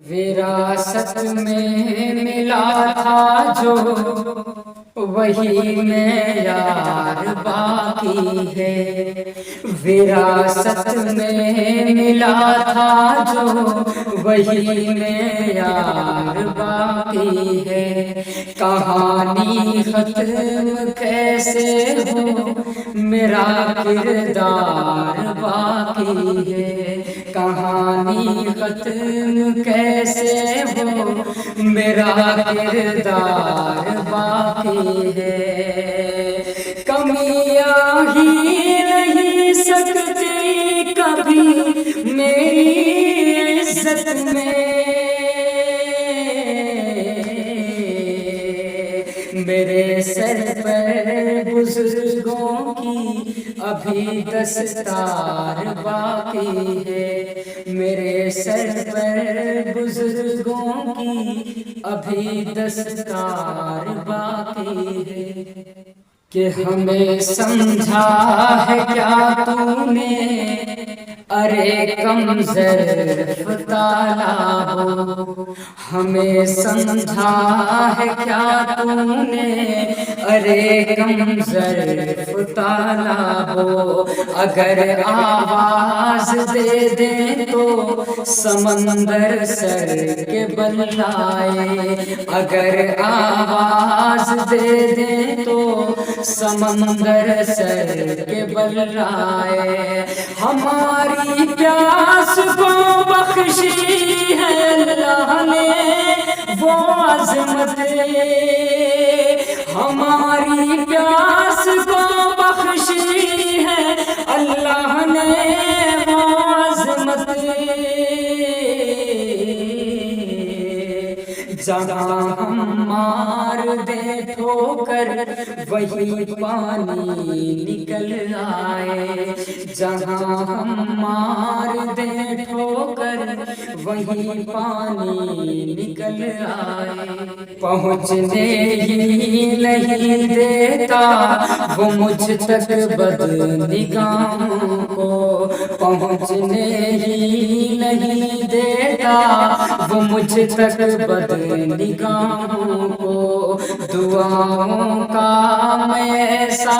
وراثت میں ملا تھا جو وہی معیار باقی ہے، وراثت میں ملا تھا جو وہی معیار باقی ہے۔ کہانی ختم کیسے ہو میرا کردار باقی ہے، کہانی ختم کیسے ہو میرا کردار باقی ہے۔ کمیاں ہی نہیں سکتی کبھی میری عزت میں، میرے سر پر بزرگوں کی ابھی دستار باقی ہے، میرے سر پر بزرگوں کی ابھی دستار باقی ہے۔ کہ ہمیں سمجھا ہے کیا تو نے، ارے کم ظرف طالع ہو، ہمیں سمجھا ہے کیا تو نے، ارے کم ظرف طالع ہو۔ اگر آواز دے دیں تو سمندر سر کے بل آئے، اگر آواز دے دیں تو سمندر سر کے بل آئے۔ ہماری پیاس کو بخشی ہے اللہ نے وہ عظمت، ہماری پیاس کو بخشی ہے اللہ نے وہ عظمت۔ جہاں ہم مار دے ٹھوکر وہی پانی نکل آئے، جہاں ہم مار دے ٹھوکر وہی پانی نکل آئے۔ پہنچنے ہی نہیں دیتا وہ مجھ تک بد نگاہوں کو، پہنچنے ہی نہیں دیتا وہ مجھ تک بد نگاہوں کو۔ دعاؤں کا میں ایسا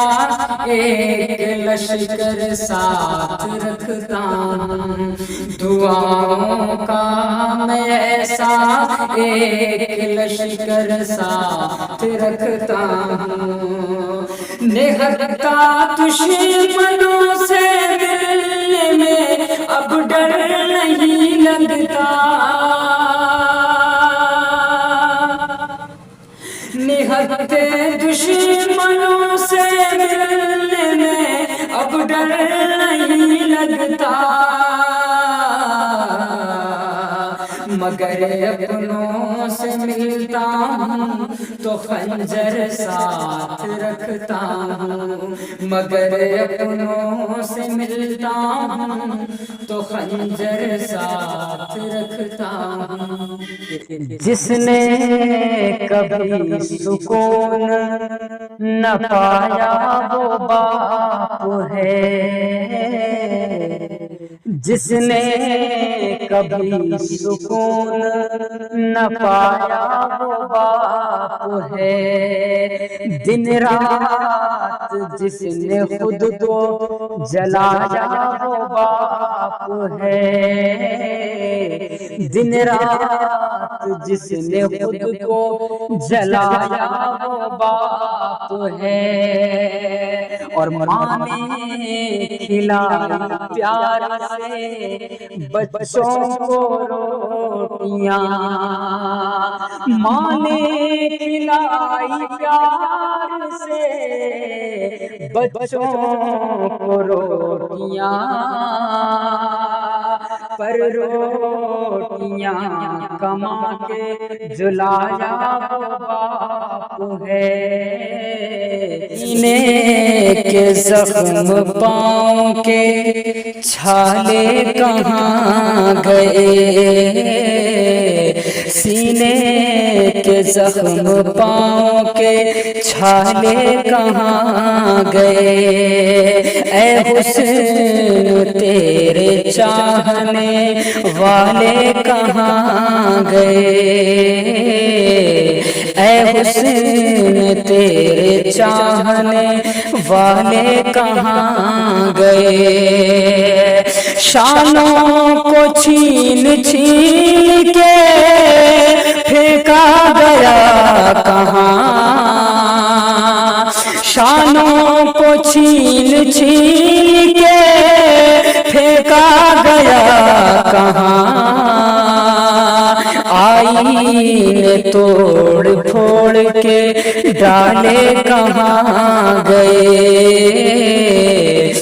ایک لشکر ساتھ رکھتا ہوں، دعاؤں کا میں ایسا ایک لشکر ساتھ رکھتا ہوں۔ نہتا دشمنوں سے ملنے میں اب ڈر نہیں لگتا، نہتے دشمنوں سے ملنے میں اب ڈر نہیں لگتا، مگر اپنوں سے ملتا ہوں تو خنجر ساتھ رکھتا ہوں، مگر اپنوں سے ملتا ہوں تو خنجر ساتھ رکھتا ہوں۔ جس نے کبھی سکون نہ پایا وہ باپ ہے، جس نے کبھی سکون نہ پایا وہ باپ ہے، دن رات جس نے خود کو جلایا وہ باپ ہے، دن رات جس نے خود کو جلایا وہ باپ ہے۔ اور ماں نے کھلائی پیار سے بچوں کو روٹیاں، ماں نے کھلائی پیار سے بچوں کو روٹیاں، پر روٹیاں کما کے جلایا وہ باپ ہے۔ سینے کے زخم پاؤں کے چھالے کہاں گئے، سینے کے زخم پاؤں کے چھالے کہاں گئے اے حسین تیرے چاہنے والے کہاں گئے اے حسین تیرے چاہنے والے کہاں گئے شانوں کو چھین چھین کے پھینکا گیا کہاں شانوں کو چھین چھین کے پھینکا گیا کہاں آئینے توڑ پھوڑ کے ڈالے کہاں گئے